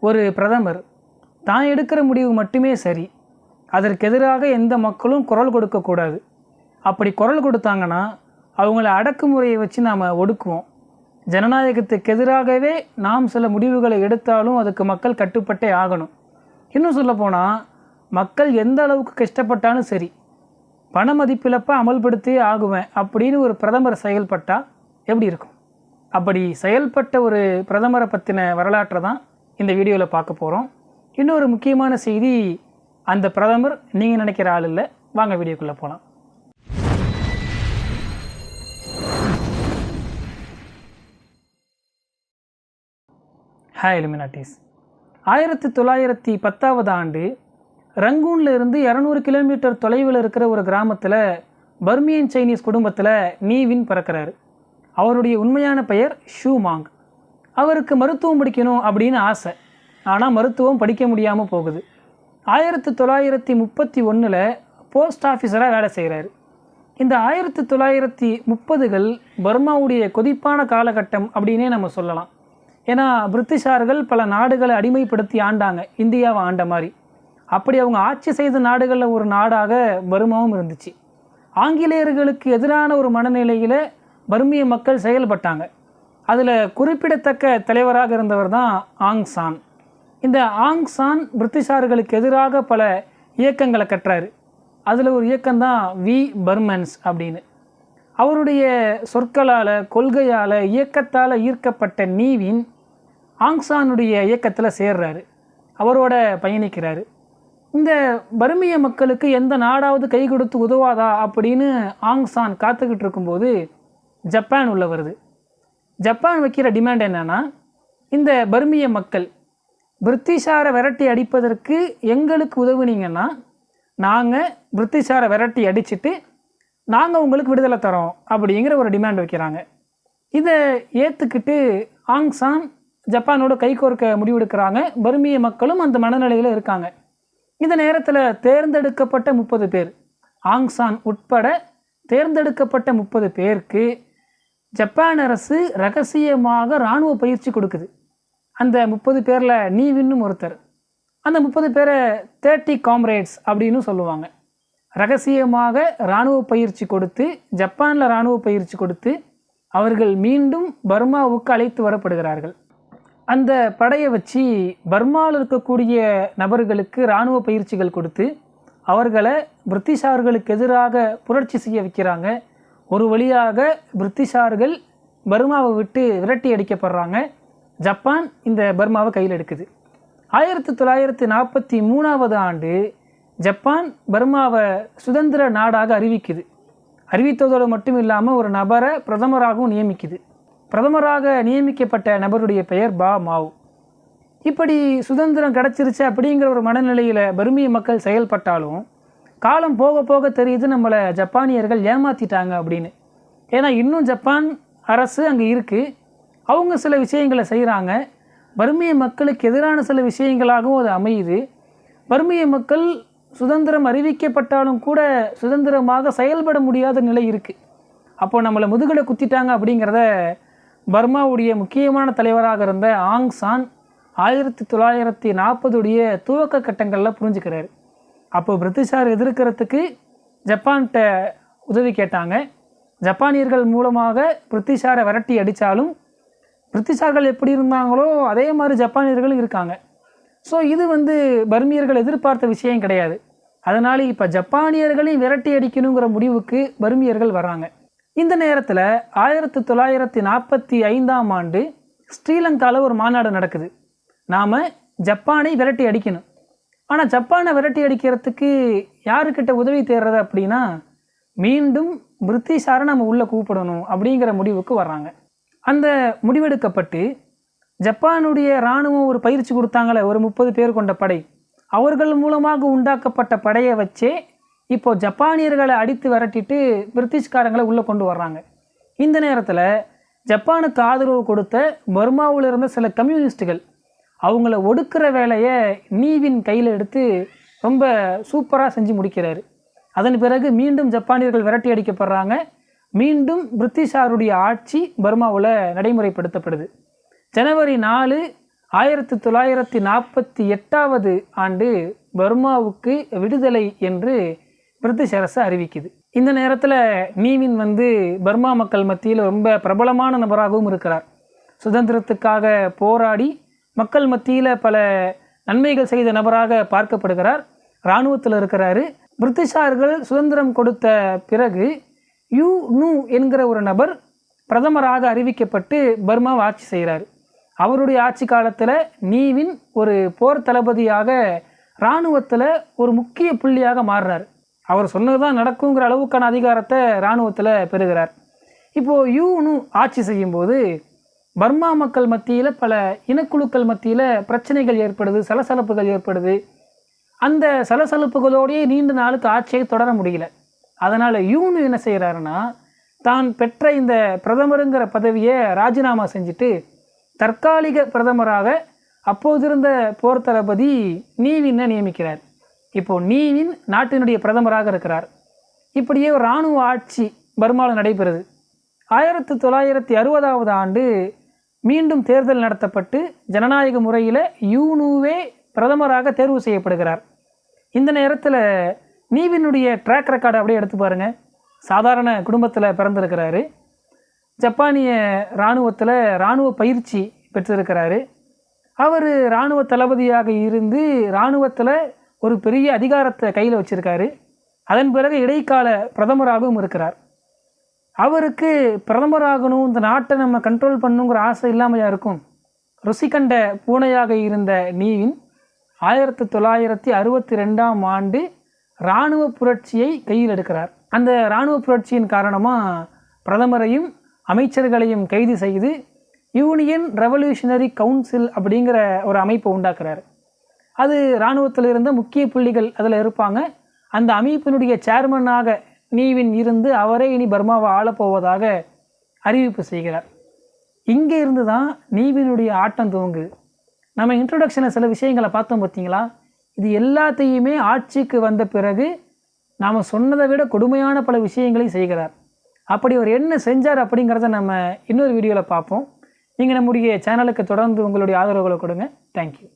ஒரு பிரதமர் தான் எடுக்கிற முடிவு மட்டுமே சரி, அதற்கு எதிராக எந்த மக்களும் குரல் கொடுக்கக்கூடாது. அப்படி குரல் கொடுத்தாங்கன்னா அவங்கள அடக்குமுறையை வச்சு நாம் ஒடுக்குவோம். ஜனநாயகத்துக்கு எதிராகவே நாம் சில முடிவுகளை எடுத்தாலும் அதுக்கு மக்கள் கட்டுப்பட்டே ஆகணும். இன்னும் சொல்லப்போனால் மக்கள் எந்த அளவுக்கு கஷ்டப்பட்டாலும் சரி, பண மதிப்பிழப்பை அமல்படுத்தியே ஆகுவேன் அப்படின்னு ஒரு பிரதமர் செயல்பட்டால் எப்படி இருக்கும்? அப்படி செயல்பட்ட ஒரு பிரதமரை பற்றின வரலாற்றை தான் இந்த வீடியோவில் பார்க்க போகிறோம். இன்னொரு முக்கியமான செய்தி, அந்த பிரதமர் நீங்கள் நினைக்கிற ஆள் இல்லை. வாங்க வீடியோக்குள்ளே போகலாம். Hi Illuminatis. 1910 ஆண்டு ரங்கூனில் இருந்து 200 கிலோமீட்டர் தொலைவில் இருக்கிற ஒரு கிராமத்தில் பர்மியன் சைனீஸ் குடும்பத்தில் நீ வின் பிறக்கிறாரு. அவருடைய உண்மையான பெயர் ஷூ மாங். அவருக்கு மருத்துவம் படிக்கணும் அப்படின்னு ஆசை. ஆனால் மருத்துவம் படிக்க முடியாமல் போகுது. 1931 போஸ்ட் ஆஃபீஸராக வேலை செய்கிறாரு. இந்த 1930கள் பர்மாவுடைய கொதிப்பான காலகட்டம் அப்படின்னே நம்ம சொல்லலாம். ஏன்னா பிரிட்டிஷார்கள் பல நாடுகளை அடிமைப்படுத்தி ஆண்டாங்க, இந்தியாவை ஆண்ட மாதிரி. அப்படி அவங்க ஆட்சி செய்த நாடுகளில் ஒரு நாடாக பர்மாவும் இருந்துச்சு. ஆங்கிலேயர்களுக்கு எதிரான ஒரு மனநிலையில் பர்மிய மக்கள் செயல்பட்டாங்க. அதில் குறிப்பிடத்தக்க தலைவராக இருந்தவர் தான் ஆங் சான். இந்த ஆங் சான் பிரிட்டிஷார்களுக்கு எதிராக பல இயக்கங்களை கட்டுறாரு. அதில் ஒரு இயக்கம்தான் வி பர்மன்ஸ் அப்படின்னு. அவருடைய சொற்களால், கொள்கையால், இயக்கத்தால் ஈர்க்கப்பட்ட நீவின் ஆங்சானுடைய இயக்கத்தில் சேர்றாரு, அவரோட பயணிக்கிறாரு. இந்த பர்மிய மக்களுக்கு எந்த நாடாவது கை கொடுத்து உதவாதா அப்படின்னு ஆங்சான் காத்துக்கிட்டு இருக்கும்போது ஜப்பான் உள்ள வருது. ஜப்பான் வைக்கிற டிமாண்ட் என்னன்னா, இந்த பர்மிய மக்கள் பிரிட்டிஷாரை விரட்டி அடிப்பதற்கு எங்களுக்கு உதவுனீங்கன்னா நாங்கள் பிரிட்டிஷாரை விரட்டி அடிச்சுட்டு நாங்கள் உங்களுக்கு விடுதலை தரோம் அப்படிங்கிற ஒரு டிமாண்ட் வைக்கிறாங்க. இதை ஏற்றுக்கிட்டு ஆங்சான் ஜப்பானோட கைகோர்க்க முடிவெடுக்கிறாங்க. பர்மிய மக்களும் அந்த மனநிலையில் இருக்காங்க. இந்த நேரத்தில் தேர்ந்தெடுக்கப்பட்ட 30 பேர், ஆங்சான் உட்பட தேர்ந்தெடுக்கப்பட்ட 30 பேருக்கு ஜப்பான் அரசு ரகசியமாக இராணுவ பயிற்சி கொடுக்குது. அந்த 30 பேரில் நீவின்னும் ஒருத்தர். அந்த 30 பேரை 30 காம்ரேட்ஸ் அப்படின்னு சொல்லுவாங்க. ரகசியமாக இராணுவ பயிற்சி கொடுத்து, ஜப்பானில் இராணுவ பயிற்சி கொடுத்து அவர்கள் மீண்டும் பர்மாவுக்கு அழைத்து வரப்படுகிறார்கள். அந்த படையை வச்சு பர்மாவில் இருக்கக்கூடிய நபர்களுக்கு இராணுவ பயிற்சிகள் கொடுத்து அவர்களை பிரிட்டிஷார்களுக்கு எதிராக புரட்சி செய்ய வைக்கிறாங்க. ஒரு வழியாக பிரிட்டிஷார்கள் பர்மாவை விட்டு விரட்டி அடிக்கப்படுறாங்க. ஜப்பான் இந்த பர்மாவை கையில் எடுக்குது. 1943 ஆண்டு ஜப்பான் பர்மாவை சுதந்திர நாடாக அறிவிக்குது. அறிவித்ததோடு மட்டும் இல்லாமல் ஒரு நபரை பிரதமராகவும் நியமிக்குது. பிரதமராக நியமிக்கப்பட்ட நபருடைய பெயர் பா மாவ். இப்படி சுதந்திரம் கிடச்சிருச்சு அப்படிங்கிற ஒரு மனநிலையில் பர்மிய மக்கள் செயல்பட்டாலும் காலம் போக போக தெரியுது நம்மளை ஜப்பானியர்கள் ஏமாற்றிட்டாங்க அப்படின்னு. ஏன்னா இன்னும் ஜப்பான் அரசு அங்கே இருக்குது. அவங்க சில விஷயங்களை செய்கிறாங்க. பர்மிய மக்களுக்கு எதிரான சில விஷயங்களாகவும் அது அமையுது. பர்மிய மக்கள் சுதந்திரம் அறிவிக்கப்பட்டாலும் கூட சுதந்திரமாக செயல்பட முடியாத நிலை இருக்குது. அப்போது நம்மளை முதுகலை குத்திட்டாங்க அப்படிங்கிறத பர்மாவுடைய முக்கியமான தலைவராக இருந்த ஆங் சான் 1940 துவக்க கட்டங்களில் புரிஞ்சுக்கிறாரு. அப்போது பிரிட்டிஷார் எதிர்க்கிறதுக்கு ஜப்பான்கிட்ட உதவி கேட்டாங்க. ஜப்பானியர்கள் மூலமாக பிரிட்டிஷாரை விரட்டி அடித்தாலும் பிரிட்டிஷார்கள் எப்படி இருந்தாங்களோ அதே மாதிரி ஜப்பானியர்களும் இருக்காங்க. ஸோ இது பர்மியர்கள் எதிர்பார்த்த விஷயம் கிடையாது. அதனால் இப்போ ஜப்பானியர்களையும் விரட்டி அடிக்கணுங்கிற முடிவுக்கு பர்மியர்கள் வராங்க. இந்த நேரத்தில் 1945 ஆண்டு ஸ்ரீலங்காவில் ஒரு மாநாடு நடக்குது. நாம் ஜப்பானை விரட்டி அடிக்கணும். ஆனால் ஜப்பானை விரட்டி அடிக்கிறதுக்கு யாருக்கிட்ட உதவி தேடுறது அப்படின்னா மீண்டும் பிரிட்டிஷாரை நம்ம உள்ளே கூப்பிடணும் அப்படிங்கிற முடிவுக்கு வர்றாங்க. அந்த முடிவெடுக்கப்பட்டு ஜப்பானுடைய இராணுவம் ஒரு பயிற்சி கொடுத்தாங்களே, ஒரு 30 பேர் கொண்ட படை, அவர்கள் மூலமாக உண்டாக்கப்பட்ட படையை வச்சே இப்போது ஜப்பானியர்களை அடித்து விரட்டிட்டு பிரிட்டிஷ்காரங்களை உள்ளே கொண்டு வர்றாங்க. இந்த நேரத்தில் ஜப்பானுக்கு ஆதரவு கொடுத்த பர்மாவில் இருந்த சில கம்யூனிஸ்டுகள் அவங்கள ஒடுக்கிற வேலையை நீவின் கையில் எடுத்து ரொம்ப சூப்பராக செஞ்சு முடிக்கிறாரு. அதன் பிறகு மீண்டும் ஜப்பானியர்கள் விரட்டி அடிக்கப்படுறாங்க. மீண்டும் பிரிட்டிஷாருடைய ஆட்சி பர்மாவில் நடைமுறைப்படுத்தப்படுது. ஜனவரி 4, 1948 ஆண்டு பர்மாவுக்கு விடுதலை என்று பிரிட்டிஷ் அரசு அறிவிக்குது. இந்த நேரத்தில் நீவின் பர்மா மக்கள் மத்தியில் ரொம்ப பிரபலமான நபராகவும் இருக்கிறார். சுதந்திரத்துக்காக போராடி மக்கள் மத்தியில் பல நன்மைகள் செய்த நபராக பார்க்கப்படுகிறார். இராணுவத்தில் இருக்கிறாரு. பிரிட்டிஷார்கள் சுதந்திரம் கொடுத்த பிறகு யூ நூ என்கிற ஒரு நபர் பிரதமராக அறிவிக்கப்பட்டு பர்மாவை ஆட்சி செய்கிறார். அவருடைய ஆட்சி காலத்தில் நீவின் ஒரு போர் தளபதியாக இராணுவத்தில் ஒரு முக்கிய புள்ளியாக மாறுறார். அவர் சொன்னதுதான் நடக்குங்கிற அளவுக்கான அதிகாரத்தை இராணுவத்தில் பெறுகிறார். இப்போது யூ நூ ஆட்சி செய்யும்போது பர்மா மக்கள் மத்தியில் பல இனக்குழுக்கள் மத்தியில் பிரச்சனைகள் ஏற்படுது, சலசலப்புகள் ஏற்படுது. அந்த சலசலப்புகளோடையே நீண்ட நாளுக்கு ஆட்சியை தொடர முடியல. அதனால் யூனு என்ன செய்கிறாருன்னா, தான் பெற்ற இந்த பிரதமருங்கிற பதவியை ராஜினாமா செஞ்சுட்டு தற்காலிக பிரதமராக அப்போதிருந்த போர் தளபதி நீவினை நியமிக்கிறார். இப்போது நீவின் நாட்டினுடைய பிரதமராக இருக்கிறார். இப்படியே ஒரு இராணுவ ஆட்சி பர்மாவில் நடைபெறுது. 1960 ஆண்டு மீண்டும் தேர்தல் நடத்தப்பட்டு ஜனநாயக முறையில் யூனுவே பிரதமராக தேர்வு செய்யப்படுகிறார். இந்த நேரத்தில் நீவினுடைய ட்ராக் ரெக்கார்டை அப்படியே எடுத்து பாருங்கள். சாதாரண குடும்பத்தில் பிறந்திருக்கிறாரு. ஜப்பானிய இராணுவத்தில் இராணுவ பயிற்சி பெற்றிருக்கிறாரு. அவர் இராணுவ தளபதியாக இருந்து இராணுவத்தில் ஒரு பெரிய அதிகாரத்தை கையில் வச்சுருக்காரு. அதன் பிறகு இடைக்கால பிரதமராகவும் இருக்கிறார். அவருக்கு பிரதமராகணும், இந்த நாட்டை நம்ம கண்ட்ரோல் பண்ணுங்கிற ஆசை இல்லாமையாக இருக்கும். ருசி கண்ட பூனையாக இருந்த நீவின் 1962 ஆண்டு இராணுவ புரட்சியை கையில் எடுக்கிறார். அந்த இராணுவ புரட்சியின் காரணமாக பிரதமரையும் அமைச்சர்களையும் கைது செய்து யூனியன் ரெவல்யூஷனரி கவுன்சில் அப்படிங்கிற ஒரு அமைப்பை உண்டாக்குறார். அது இராணுவத்தில் இருந்த முக்கிய புள்ளிகள் அதில் இருப்பாங்க. அந்த அமைப்பினுடைய சேர்மனாக நீவின் இருந்து அவரே இனி பர்மாவை ஆளப்போவதாக அறிவிப்பு செய்கிறார். இங்கே இருந்து தான் நீவினுடைய ஆட்டம் துவங்குது. நம்ம இன்ட்ரோடக்ஷனில் சில விஷயங்களை பார்த்தோம் பார்த்தீங்களா? இது எல்லாத்தையுமே ஆட்சிக்கு வந்த பிறகு நாம் சொன்னதை விட கொடுமையான பல விஷயங்களை செய்கிறார். அப்படி அவர் என்ன செஞ்சார் அப்படிங்கிறத நம்ம இன்னொரு வீடியோவில் பார்ப்போம். நீங்கள் நம்முடைய சேனலுக்கு தொடர்ந்து உங்களுடைய ஆதரவுகளை கொடுங்க. தேங்க்யூ.